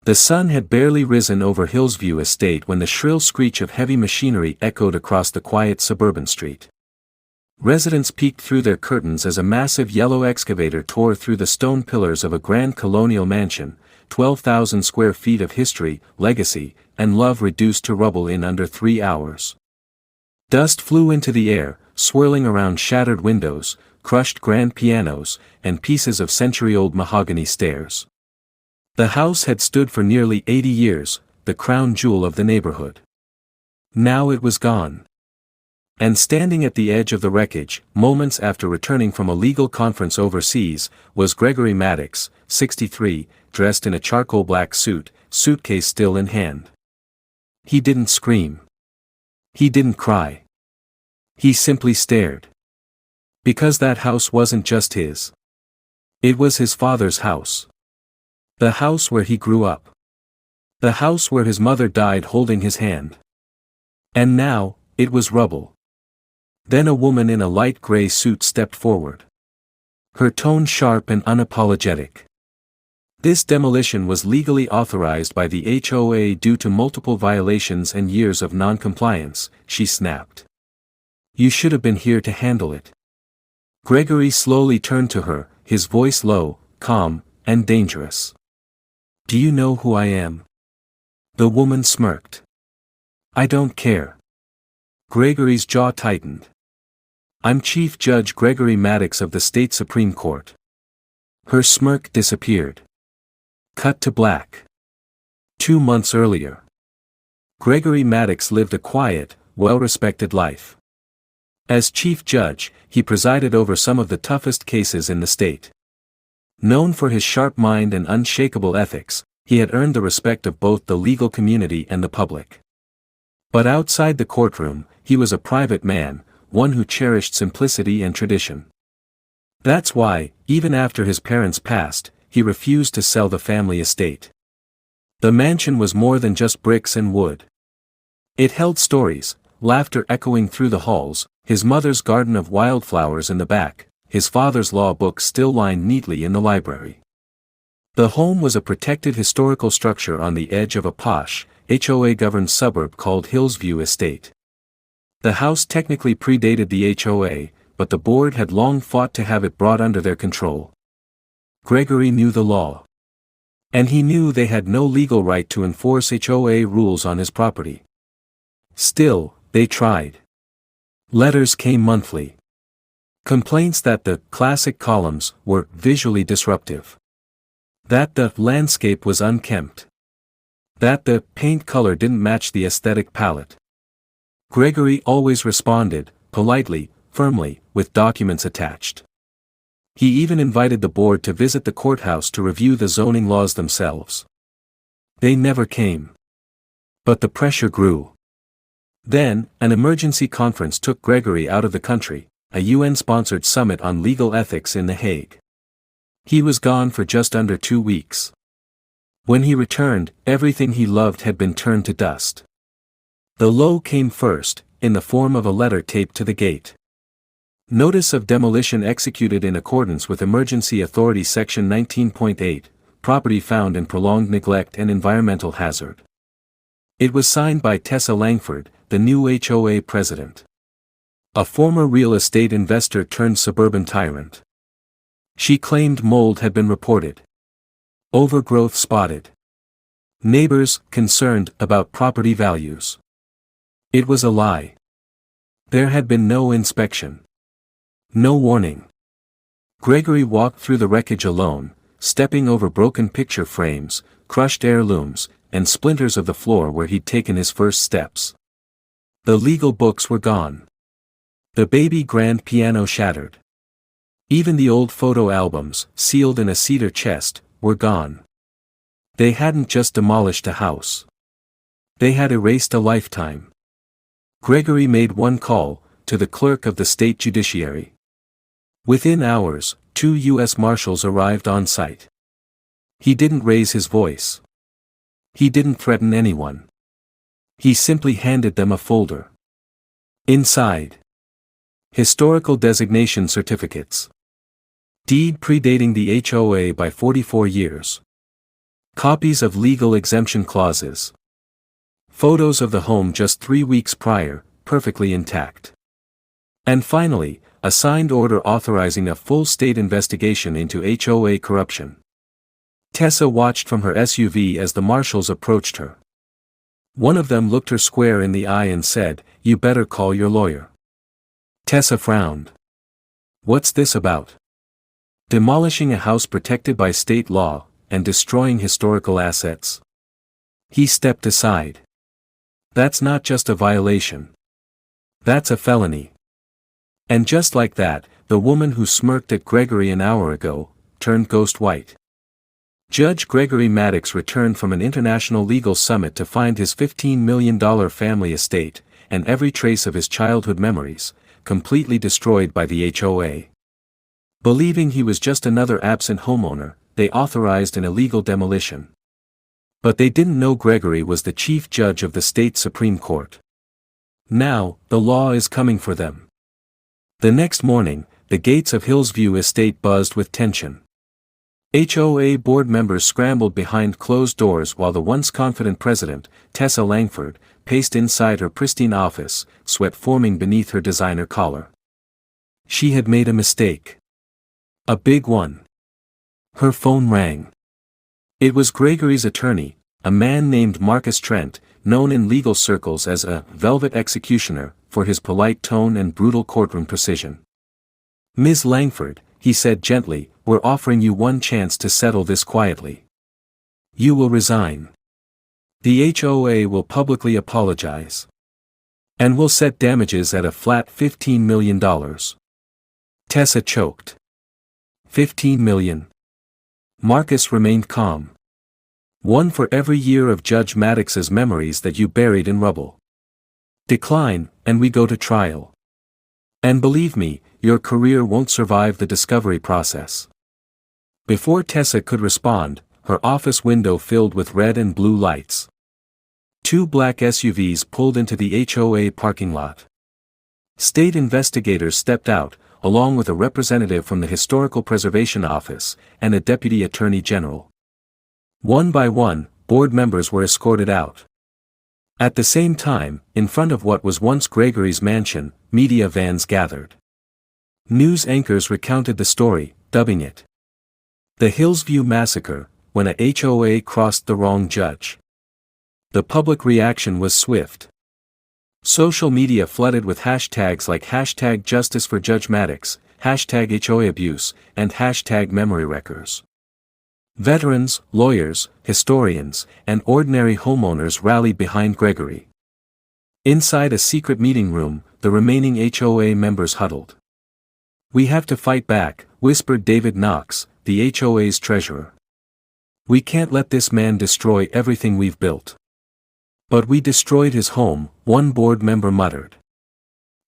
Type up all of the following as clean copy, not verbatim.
The sun had barely risen over Hillsview Estate when the shrill screech of heavy machinery echoed across the quiet suburban street. Residents peeked through their curtains as a massive yellow excavator tore through the stone pillars of a grand colonial mansion, 12,000 square feet of history, legacy, and love reduced to rubble in under 3 hours. Dust flew into the air, swirling around shattered windows, crushed grand pianos, and pieces of century-old mahogany stairs. The house had stood for nearly 80 years, the crown jewel of the neighborhood. Now it was gone. And standing at the edge of the wreckage, moments after returning from a legal conference overseas, was Gregory Maddox, 63, dressed in a charcoal black suit, suitcase still in hand. He didn't scream. He didn't cry. He simply stared. Because that house wasn't just his. It was his father's house. The house where he grew up. The house where his mother died holding his hand. And now, it was rubble. Then a woman in a light gray suit stepped forward. Her tone sharp and unapologetic. This demolition was legally authorized by the HOA due to multiple violations and years of non-compliance, she snapped. You should have been here to handle it. Gregory slowly turned to her, his voice low, calm, and dangerous. Do you know who I am? The woman smirked. I don't care. Gregory's jaw tightened. I'm Chief Judge Gregory Maddox of the State Supreme Court. Her smirk disappeared. Cut to black. 2 months earlier. Gregory Maddox lived a quiet, well-respected life. As Chief Judge, he presided over some of the toughest cases in the state. Known for his sharp mind and unshakable ethics, he had earned the respect of both the legal community and the public. But outside the courtroom, he was a private man, one who cherished simplicity and tradition. That's why, even after his parents passed, he refused to sell the family estate. The mansion was more than just bricks and wood. It held stories, laughter echoing through the halls, his mother's garden of wildflowers in the back, his father's law books still lined neatly in the library. The home was a protected historical structure on the edge of a posh, HOA-governed suburb called Hillsview Estate. The house technically predated the HOA, but the board had long fought to have it brought under their control. Gregory knew the law. And he knew they had no legal right to enforce HOA rules on his property. Still, they tried. Letters came monthly. Complaints that the classic columns were visually disruptive. That the landscape was unkempt. That the paint color didn't match the aesthetic palette. Gregory always responded, politely, firmly, with documents attached. He even invited the board to visit the courthouse to review the zoning laws themselves. They never came. But the pressure grew. Then, an emergency conference took Gregory out of the country, a UN-sponsored summit on legal ethics in The Hague. He was gone for just under 2 weeks. When he returned, everything he loved had been turned to dust. The low came first, in the form of a letter taped to the gate. Notice of demolition executed in accordance with Emergency Authority Section 19.8, property found in prolonged neglect and environmental hazard. It was signed by Tessa Langford, the new HOA president. A former real estate investor turned suburban tyrant. She claimed mold had been reported. Overgrowth spotted. Neighbors concerned about property values. It was a lie. There had been no inspection. No warning. Gregory walked through the wreckage alone, stepping over broken picture frames, crushed heirlooms, and splinters of the floor where he'd taken his first steps. The legal books were gone. The baby grand piano shattered. Even the old photo albums, sealed in a cedar chest, were gone. They hadn't just demolished a house. They had erased a lifetime. Gregory made one call, to the clerk of the state judiciary. Within hours, 2 U.S. Marshals arrived on site. He didn't raise his voice. He didn't threaten anyone. He simply handed them a folder. Inside. Historical designation certificates. Deed predating the HOA by 44 years. Copies of legal exemption clauses. Photos of the home just 3 weeks prior, perfectly intact. And finally, a signed order authorizing a full state investigation into HOA corruption. Tessa watched from her SUV as the marshals approached her. One of them looked her square in the eye and said, "You better call your lawyer." Tessa frowned. "What's this about? Demolishing a house protected by state law, and destroying historical assets?" He stepped aside. "That's not just a violation. That's a felony." And just like that, the woman who smirked at Gregory an hour ago, turned ghost white. Judge Gregory Maddox returned from an international legal summit to find his $15 million family estate, and every trace of his childhood memories, completely destroyed by the HOA. Believing he was just another absent homeowner, they authorized an illegal demolition. But they didn't know Gregory was the chief judge of the state Supreme Court. Now, the law is coming for them. The next morning, the gates of Hillsview Estate buzzed with tension. HOA board members scrambled behind closed doors while the once confident president, Tessa Langford, paced inside her pristine office, sweat forming beneath her designer collar. She had made a mistake. A big one. Her phone rang. It was Gregory's attorney, a man named Marcus Trent, known in legal circles as a velvet executioner, for his polite tone and brutal courtroom precision. "Ms. Langford," he said gently, "we're offering you one chance to settle this quietly. You will resign. The HOA will publicly apologize. And we'll set damages at a flat $15 million. Tessa choked. $15 million. Marcus remained calm. "One for every year of Judge Maddox's memories that you buried in rubble. Decline, and we go to trial. And believe me, your career won't survive the discovery process." Before Tessa could respond, her office window filled with red and blue lights. 2 black SUVs pulled into the HOA parking lot. State investigators stepped out, along with a representative from the Historical Preservation Office, and a deputy attorney general. One by one, board members were escorted out. At the same time, in front of what was once Gregory's mansion, media vans gathered. News anchors recounted the story, dubbing it the Hillsview Massacre, when a HOA crossed the wrong judge. The public reaction was swift. Social media flooded with hashtags like #Justice for Judge Maddox, #HOA Abuse, and #Memory Wreckers. Veterans, lawyers, historians, and ordinary homeowners rallied behind Gregory. Inside a secret meeting room, the remaining HOA members huddled. "We have to fight back," whispered David Knox, the HOA's treasurer. "We can't let this man destroy everything we've built." "But we destroyed his home," one board member muttered.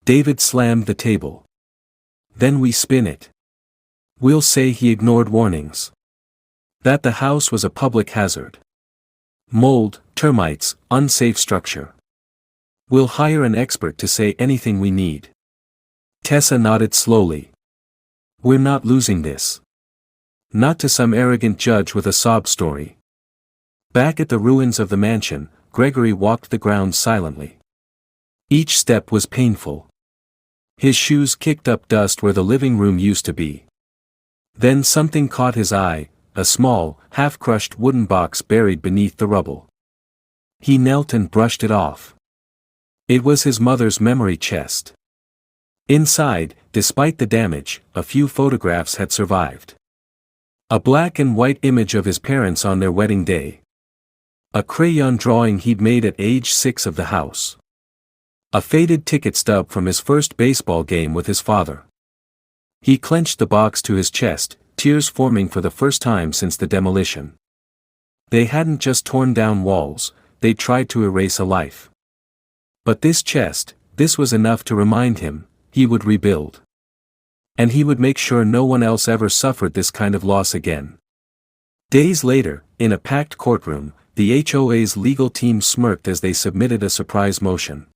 David slammed the table. "Then we spin it. We'll say he ignored warnings. That the house was a public hazard. Mold, termites, unsafe structure. We'll hire an expert to say anything we need." Tessa nodded slowly. "We're not losing this. Not to some arrogant judge with a sob story." Back at the ruins of the mansion, Gregory walked the grounds silently. Each step was painful. His shoes kicked up dust where the living room used to be. Then something caught his eye, a small, half-crushed wooden box buried beneath the rubble. He knelt and brushed it off. It was his mother's memory chest. Inside, despite the damage, a few photographs had survived. A black and white image of his parents on their wedding day. A crayon drawing he'd made at age 6 of the house. A faded ticket stub from his first baseball game with his father. He clenched the box to his chest, tears forming for the first time since the demolition. They hadn't just torn down walls, they tried to erase a life. But this chest, this was enough to remind him, he would rebuild. And he would make sure no one else ever suffered this kind of loss again. Days later, in a packed courtroom, the HOA's legal team smirked as they submitted a surprise motion.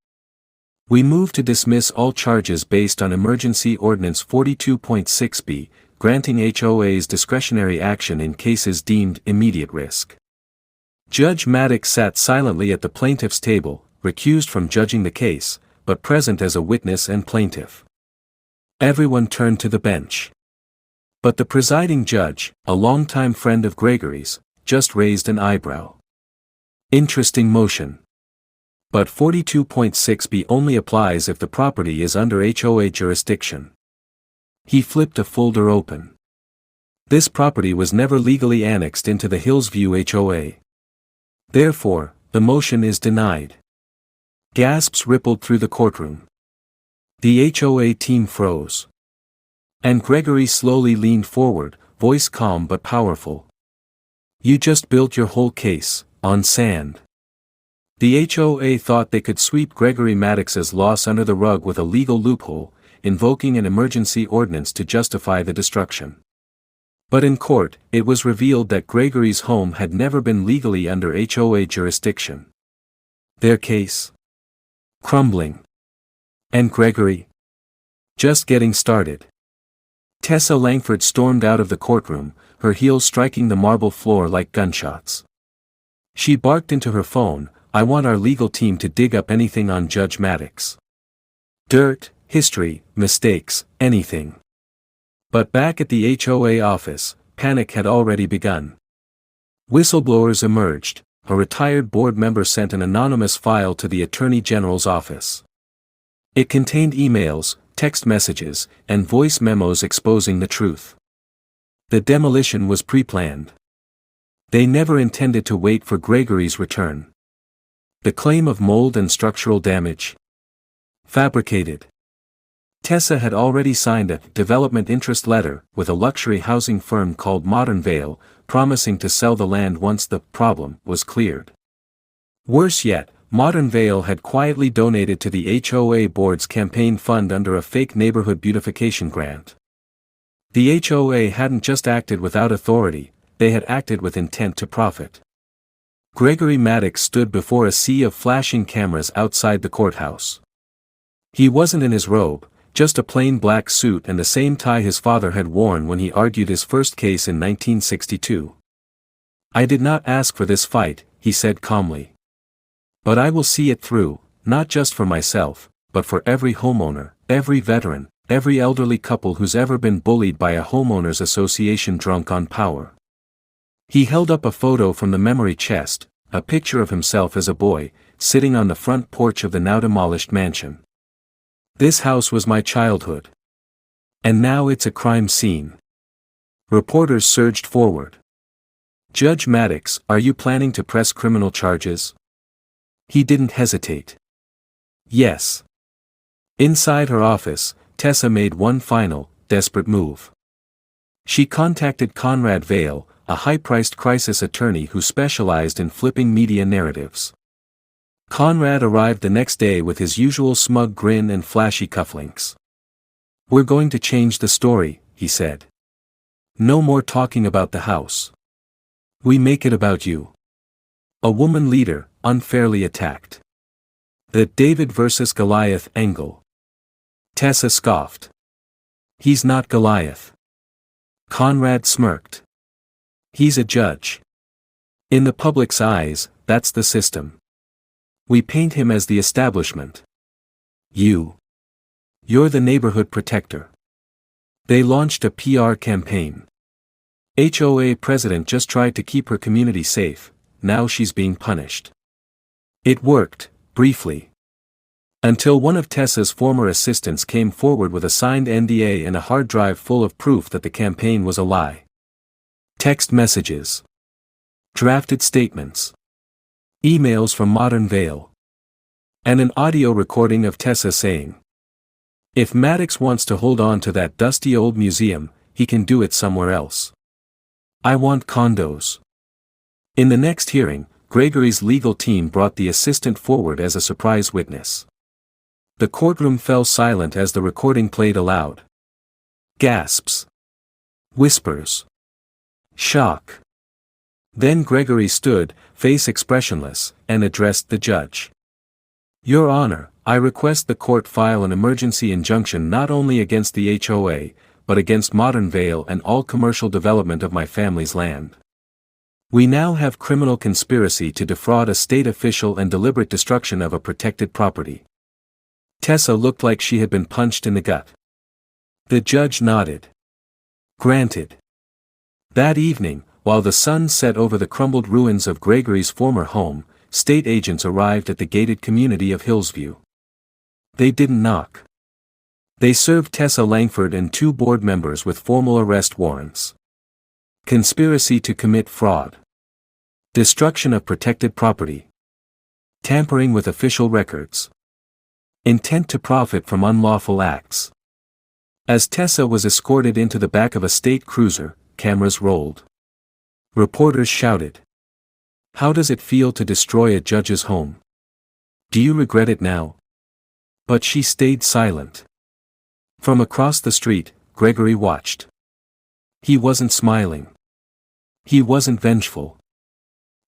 "We move to dismiss all charges based on Emergency Ordinance 42.6b, granting HOAs discretionary action in cases deemed immediate risk." Judge Maddox sat silently at the plaintiff's table, recused from judging the case, but present as a witness and plaintiff. Everyone turned to the bench. But the presiding judge, a longtime friend of Gregory's, just raised an eyebrow. Interesting motion. But 42.6b only applies if the property is under HOA jurisdiction. He flipped a folder open. This property was never legally annexed into the Hillsview HOA. Therefore, the motion is denied. Gasps rippled through the courtroom. The HOA team froze. And Gregory slowly leaned forward, voice calm but powerful. You just built your whole case on sand. The HOA thought they could sweep Gregory Maddox's loss under the rug with a legal loophole, invoking an emergency ordinance to justify the destruction. But in court, it was revealed that Gregory's home had never been legally under HOA jurisdiction. Their case? Crumbling. And Gregory? Just getting started. Tessa Langford stormed out of the courtroom, her heels striking the marble floor like gunshots. She barked into her phone, I want our legal team to dig up anything on Judge Maddox. Dirt, history, mistakes, anything. But back at the HOA office, panic had already begun. Whistleblowers emerged. A retired board member sent an anonymous file to the Attorney General's office. It contained emails, text messages, and voice memos exposing the truth. The demolition was pre-planned. They never intended to wait for Gregory's return. The claim of mold and structural damage? Fabricated. Tessa had already signed a development interest letter with a luxury housing firm called Modern Vale, promising to sell the land once the problem was cleared. Worse yet, Modern Vale had quietly donated to the HOA board's campaign fund under a fake neighborhood beautification grant. The HOA hadn't just acted without authority, they had acted with intent to profit. Gregory Maddox stood before a sea of flashing cameras outside the courthouse. He wasn't in his robe, just a plain black suit and the same tie his father had worn when he argued his first case in 1962. I did not ask for this fight, he said calmly. But I will see it through, not just for myself, but for every homeowner, every veteran, every elderly couple who's ever been bullied by a homeowners association drunk on power. He held up a photo from the memory chest, a picture of himself as a boy, sitting on the front porch of the now demolished mansion. This house was my childhood. And now it's a crime scene. Reporters surged forward. Judge Maddox, are you planning to press criminal charges? He didn't hesitate. Yes. Inside her office, Tessa made one final, desperate move. She contacted Conrad Vale, a high-priced crisis attorney who specialized in flipping media narratives. Conrad arrived the next day with his usual smug grin and flashy cufflinks. We're going to change the story, he said. No more talking about the house. We make it about you. A woman leader, unfairly attacked. The David versus Goliath angle. Tessa scoffed. He's not Goliath. Conrad smirked. He's a judge. In the public's eyes, that's the system. We paint him as the establishment. You're the neighborhood protector. They launched a PR campaign. HOA president just tried to keep her community safe, now she's being punished. It worked, briefly. Until one of Tessa's former assistants came forward with a signed NDA and a hard drive full of proof that the campaign was a lie. Text messages. Drafted statements. Emails from Modern Vale. And an audio recording of Tessa saying, if Maddox wants to hold on to that dusty old museum, he can do it somewhere else. I want condos. In the next hearing, Gregory's legal team brought the assistant forward as a surprise witness. The courtroom fell silent as the recording played aloud. Gasps. Whispers. Shock. Then Gregory stood, face expressionless, and addressed the judge. Your Honor, I request the court file an emergency injunction not only against the HOA, but against Modern Vale and all commercial development of my family's land. We now have criminal conspiracy to defraud a state official and deliberate destruction of a protected property. Tessa looked like she had been punched in the gut. The judge nodded. Granted. That evening, while the sun set over the crumbled ruins of Gregory's former home, state agents arrived at the gated community of Hillsview. They didn't knock. They served Tessa Langford and 2 board members with formal arrest warrants. Conspiracy to commit fraud. Destruction of protected property. Tampering with official records. Intent to profit from unlawful acts. As Tessa was escorted into the back of a state cruiser, cameras rolled. Reporters shouted. How does it feel to destroy a judge's home? Do you regret it now? But she stayed silent. From across the street, Gregory watched. He wasn't smiling. He wasn't vengeful.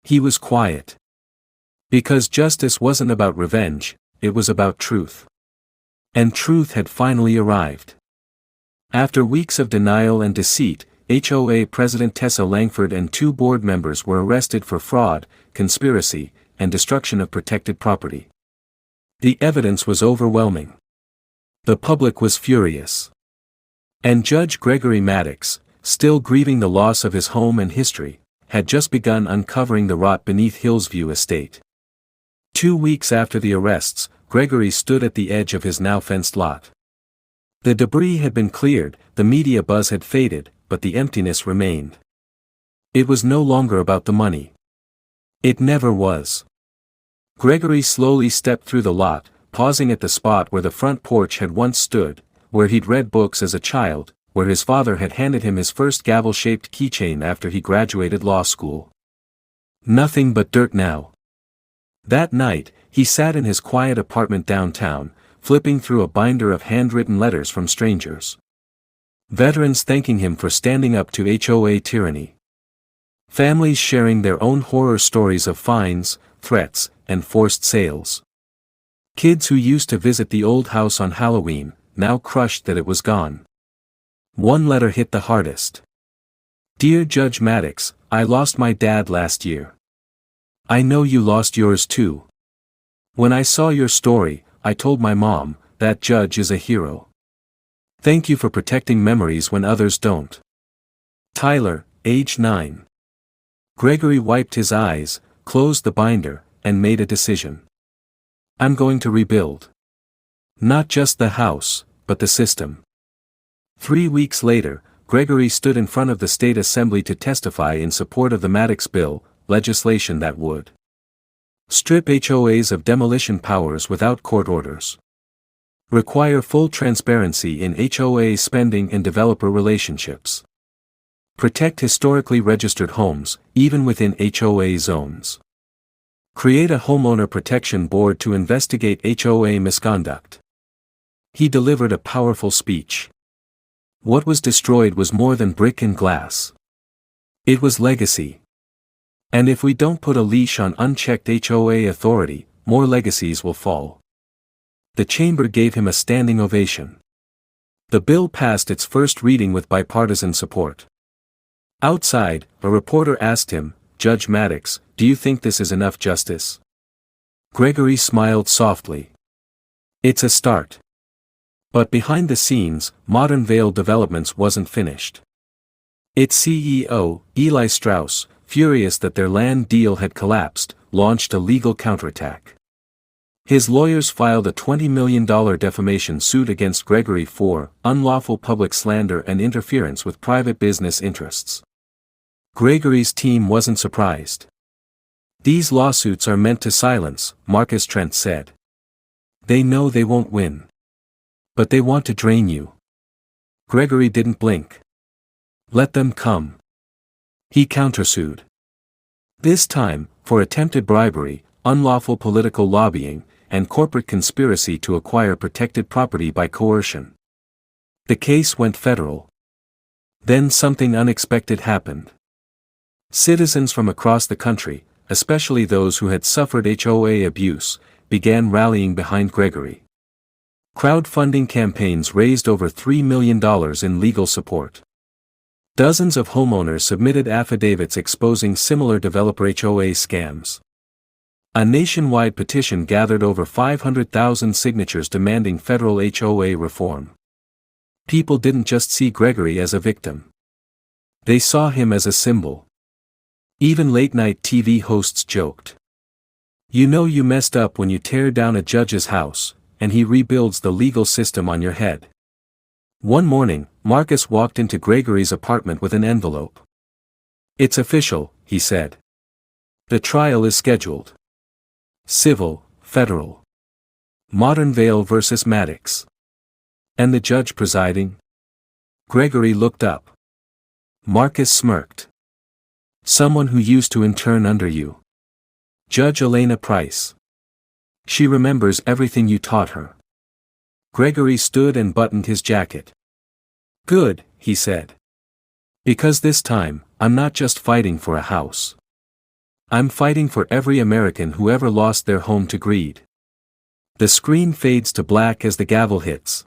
He was quiet. Because justice wasn't about revenge, it was about truth. And truth had finally arrived. After weeks of denial and deceit, HOA President Tessa Langford and 2 board members were arrested for fraud, conspiracy, and destruction of protected property. The evidence was overwhelming. The public was furious. And Judge Gregory Maddox, still grieving the loss of his home and history, had just begun uncovering the rot beneath Hillsview estate. 2 weeks after the arrests, Gregory stood at the edge of his now fenced lot. The debris had been cleared, the media buzz had faded, but the emptiness remained. It was no longer about the money. It never was. Gregory slowly stepped through the lot, pausing at the spot where the front porch had once stood, where he'd read books as a child, where his father had handed him his first gavel-shaped keychain after he graduated law school. Nothing but dirt now. That night, he sat in his quiet apartment downtown, flipping through a binder of handwritten letters from strangers. Veterans thanking him for standing up to HOA tyranny. Families sharing their own horror stories of fines, threats, and forced sales. Kids who used to visit the old house on Halloween, now crushed that it was gone. One letter hit the hardest. Dear Judge Maddox, I lost my dad last year. I know you lost yours too. When I saw your story, I told my mom, that judge is a hero. Thank you for protecting memories when others don't. Tyler, age 9. Gregory wiped his eyes, closed the binder, and made a decision. I'm going to rebuild. Not just the house, but the system. 3 weeks later, Gregory stood in front of the state assembly to testify in support of the Maddox bill, legislation that would strip HOAs of demolition powers without court orders. Require full transparency in HOA spending and developer relationships. Protect historically registered homes, even within HOA zones. Create a homeowner protection board to investigate HOA misconduct. He delivered a powerful speech. What was destroyed was more than brick and glass. It was legacy. And if we don't put a leash on unchecked HOA authority, more legacies will fall. The chamber gave him a standing ovation. The bill passed its first reading with bipartisan support. Outside, a reporter asked him, Judge Maddox, do you think this is enough justice? Gregory smiled softly. It's a start. But behind the scenes, Modern Vale Developments wasn't finished. Its CEO, Eli Strauss, furious that their land deal had collapsed, launched a legal counterattack. His lawyers filed a $20 million defamation suit against Gregory for unlawful public slander and interference with private business interests. Gregory's team wasn't surprised. These lawsuits are meant to silence, Marcus Trent said. They know they won't win. But they want to drain you. Gregory didn't blink. Let them come. He countersued. This time, for attempted bribery, unlawful political lobbying, and corporate conspiracy to acquire protected property by coercion. The case went federal. Then something unexpected happened. Citizens from across the country, especially those who had suffered HOA abuse, began rallying behind Gregory. Crowdfunding campaigns raised over $3 million in legal support. Dozens of homeowners submitted affidavits exposing similar developer HOA scams. A nationwide petition gathered over 500,000 signatures demanding federal HOA reform. People didn't just see Gregory as a victim. They saw him as a symbol. Even late-night TV hosts joked. You know you messed up when you tear down a judge's house, and he rebuilds the legal system on your head. One morning, Marcus walked into Gregory's apartment with an envelope. It's official, he said. The trial is scheduled. Civil, federal. Modernvale versus Maddox. And the judge presiding? Gregory looked up. Marcus smirked. Someone who used to intern under you. Judge Elena Price. She remembers everything you taught her. Gregory stood and buttoned his jacket. Good, he said. Because this time, I'm not just fighting for a house. I'm fighting for every American who ever lost their home to greed. The screen fades to black as the gavel hits.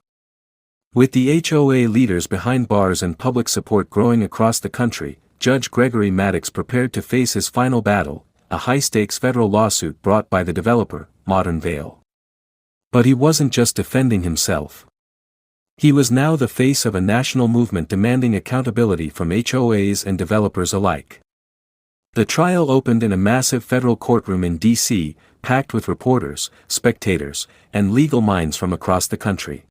With the HOA leaders behind bars and public support growing across the country, Judge Gregory Maddox prepared to face his final battle, a high-stakes federal lawsuit brought by the developer, Modernvale. But he wasn't just defending himself. He was now the face of a national movement demanding accountability from HOAs and developers alike. The trial opened in a massive federal courtroom in D.C., packed with reporters, spectators, and legal minds from across the country.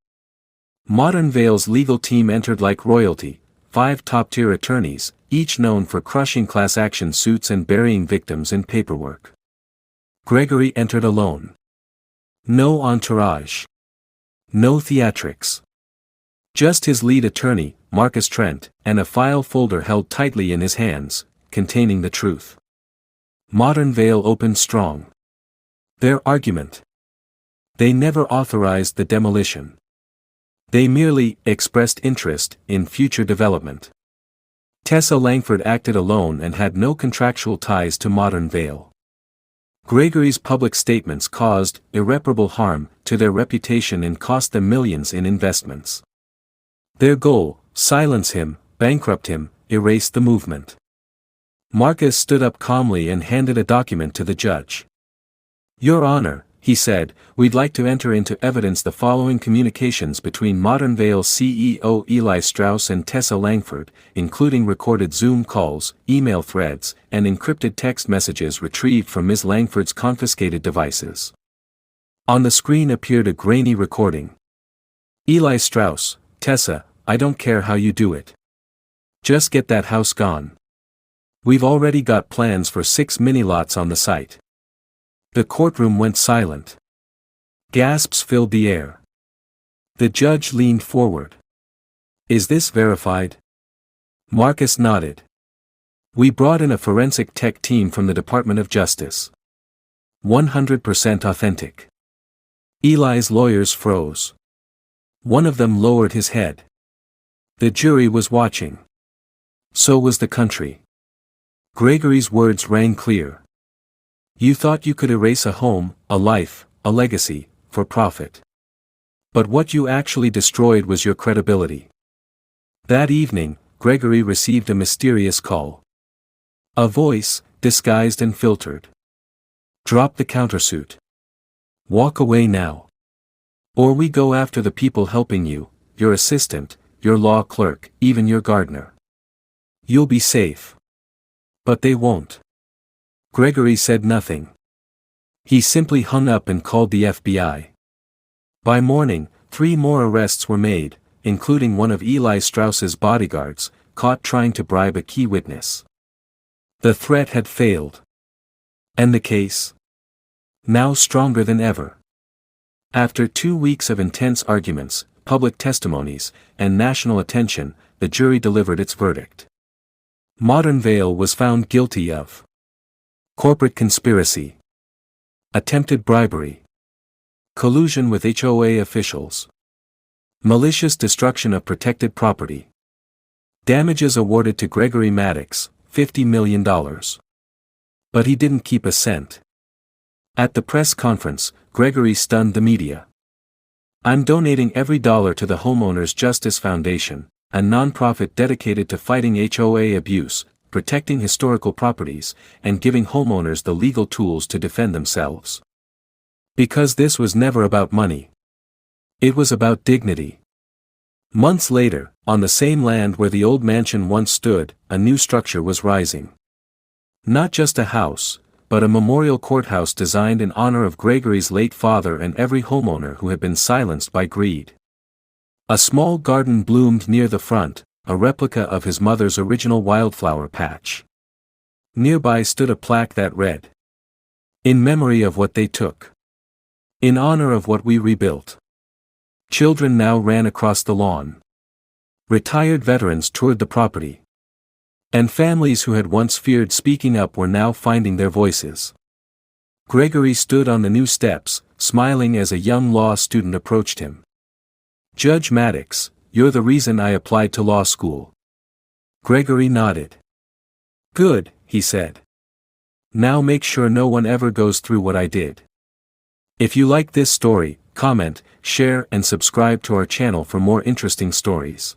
Modernvale's legal team entered like royalty, 5 top-tier attorneys, each known for crushing class action suits and burying victims in paperwork. Gregory entered alone. No entourage. No theatrics. Just his lead attorney, Marcus Trent, and a file folder held tightly in his hands, containing the truth. Modernvale opened strong. Their argument. They never authorized the demolition. They merely expressed interest in future development. Tessa Langford acted alone and had no contractual ties to Modernvale. Gregory's public statements caused irreparable harm to their reputation and cost them millions in investments. Their goal, silence him, bankrupt him, erase the movement. Marcus stood up calmly and handed a document to the judge. Your Honor, he said, we'd like to enter into evidence the following communications between Modernvale CEO Eli Strauss and Tessa Langford, including recorded Zoom calls, email threads, and encrypted text messages retrieved from Ms. Langford's confiscated devices. On the screen appeared a grainy recording. Eli Strauss, Tessa, I don't care how you do it. Just get that house gone. We've already got plans for 6 mini-lots on the site. The courtroom went silent. Gasps filled the air. The judge leaned forward. Is this verified? Marcus nodded. We brought in a forensic tech team from the Department of Justice. 100% authentic. Eli's lawyers froze. One of them lowered his head. The jury was watching. So was the country. Gregory's words rang clear. You thought you could erase a home, a life, a legacy, for profit. But what you actually destroyed was your credibility. That evening, Gregory received a mysterious call. A voice, disguised and filtered. Drop the countersuit. Walk away now. Or we go after the people helping you, your assistant, your law clerk, even your gardener. You'll be safe. But they won't. Gregory said nothing. He simply hung up and called the FBI. By morning, 3 more arrests were made, including one of Eli Strauss's bodyguards, caught trying to bribe a key witness. The threat had failed. And the case? Now stronger than ever. After 2 weeks of intense arguments, public testimonies, and national attention, the jury delivered its verdict. Modernvale was found guilty of corporate conspiracy, attempted bribery, collusion with HOA officials, malicious destruction of protected property. Damages awarded to Gregory Maddox, $50 million. But he didn't keep a cent. At the press conference, Gregory stunned the media. I'm donating every dollar to the Homeowners Justice Foundation. a nonprofit dedicated to fighting HOA abuse, protecting historical properties, and giving homeowners the legal tools to defend themselves. Because this was never about money. It was about dignity. Months later, on the same land where the old mansion once stood, a new structure was rising. Not just a house, but a memorial courthouse designed in honor of Gregory's late father and every homeowner who had been silenced by greed. A small garden bloomed near the front, a replica of his mother's original wildflower patch. Nearby stood a plaque that read, "In memory of what they took. In honor of what we rebuilt." Children now ran across the lawn. Retired veterans toured the property. And families who had once feared speaking up were now finding their voices. Gregory stood on the new steps, smiling as a young law student approached him. "Judge Maddox, you're the reason I applied to law school." Gregory nodded. "Good," he said. "Now make sure no one ever goes through what I did." If you like this story, comment, share and subscribe to our channel for more interesting stories.